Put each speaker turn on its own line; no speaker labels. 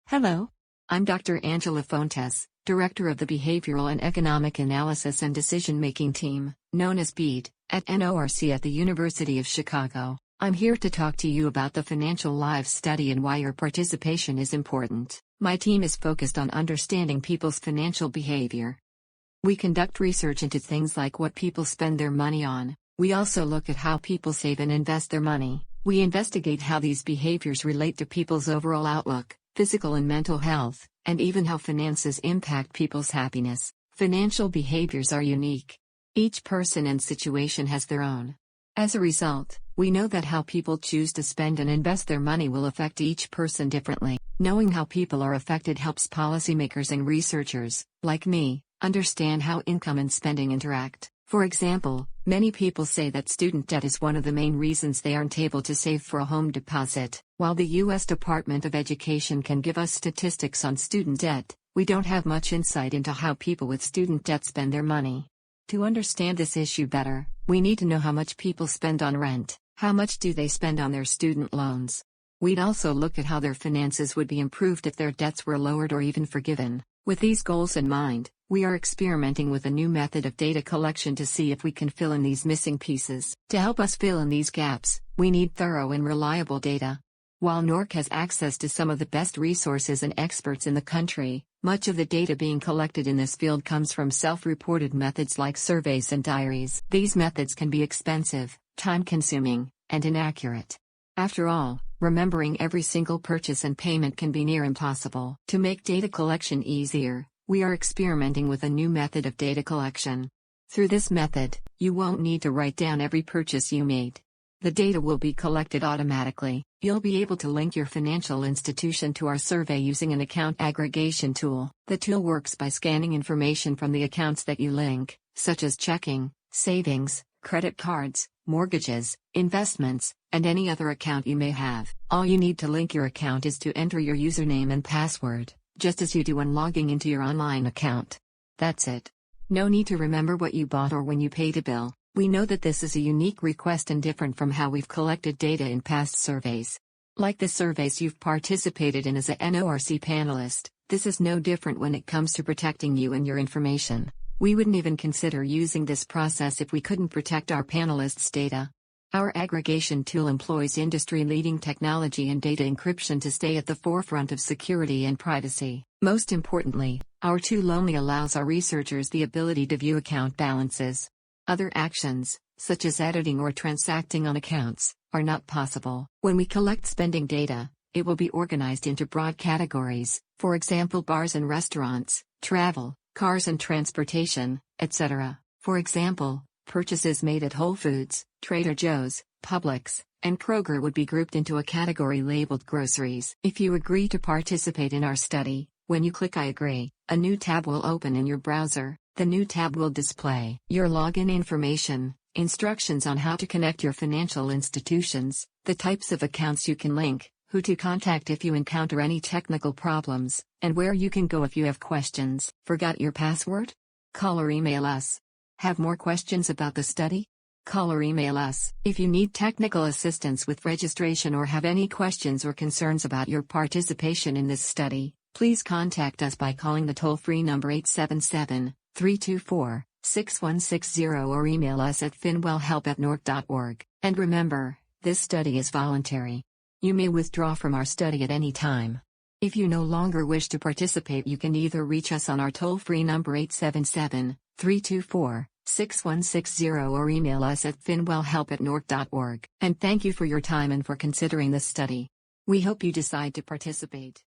Hello. I'm Dr. Angela Fontes, Director of the Behavioral and Economic Analysis and Decision-Making Team, known as BEAD, at NORC at the University of Chicago. I'm here to talk to you about the Financial Lives Study and why your participation is important. My team is focused on understanding people's financial behavior. We conduct research into things like what people spend their money on. We also look at how people save and invest their money. We investigate how these behaviors relate to people's overall outlook, physical and mental health, and even how finances impact people's happiness. Financial behaviors are unique. Each person and situation has their own. As a result, we know that how people choose to spend and invest their money will affect each person differently. Knowing how people are affected helps policymakers and researchers, like me, understand how income and spending interact. For example, many people say that student debt is one of the main reasons they aren't able to save for a home deposit. While the U.S. Department of Education can give us statistics on student debt, we don't have much insight into how people with student debt spend their money. To understand this issue better, we need to know how much people spend on rent. How much do they spend on their student loans? We'd also look at how their finances would be improved if their debts were lowered or even forgiven. With these goals in mind, we are experimenting with a new method of data collection to see if we can fill in these missing pieces. To help us fill in these gaps, we need thorough and reliable data. While NORC has access to some of the best resources and experts in the country, much of the data being collected in this field comes from self-reported methods like surveys and diaries. These methods can be expensive, time-consuming, and inaccurate. After all, remembering every single purchase and payment can be near impossible. To make data collection easier, we are experimenting with a new method of data collection. Through this method, you won't need to write down every purchase you made. The data will be collected automatically. You'll be able to link your financial institution to our survey using an account aggregation tool. The tool works by scanning information from the accounts that you link, such as checking, savings, credit cards, mortgages, investments, and any other account you may have. All you need to link your account is to enter your username and password, just as you do when logging into your online account. That's it. No need to remember what you bought or when you paid a bill. We know that this is a unique request and different from how we've collected data in past surveys. Like the surveys you've participated in as a NORC panelist, this is no different when it comes to protecting you and your information. We wouldn't even consider using this process if we couldn't protect our panelists' data. Our aggregation tool employs industry-leading technology and data encryption to stay at the forefront of security and privacy. Most importantly, our tool only allows our researchers the ability to view account balances. Other actions, such as editing or transacting on accounts, are not possible. When we collect spending data, it will be organized into broad categories, for example bars and restaurants, travel, cars and transportation, etc. For example, purchases made at Whole Foods, Trader Joe's, Publix, and Kroger would be grouped into a category labeled groceries. If you agree to participate in our study, when you click I agree, a new tab will open in your browser. The new tab will display your login information, instructions on how to connect your financial institutions, the types of accounts you can link, who to contact if you encounter any technical problems, and where you can go if you have questions. Forgot your password? Call or email us. Have more questions about the study? Call or email us. If you need technical assistance with registration or have any questions or concerns about your participation in this study, please contact us by calling the toll-free number 877-324-6160 or email us at finwellhelp@norc.org. And remember, this study is voluntary. You may withdraw from our study at any time. If you no longer wish to participate, you can either reach us on our toll-free number 877-324-6160 or email us at finwellhelp@norc.org. And thank you for your time and for considering this study. We hope you decide to participate.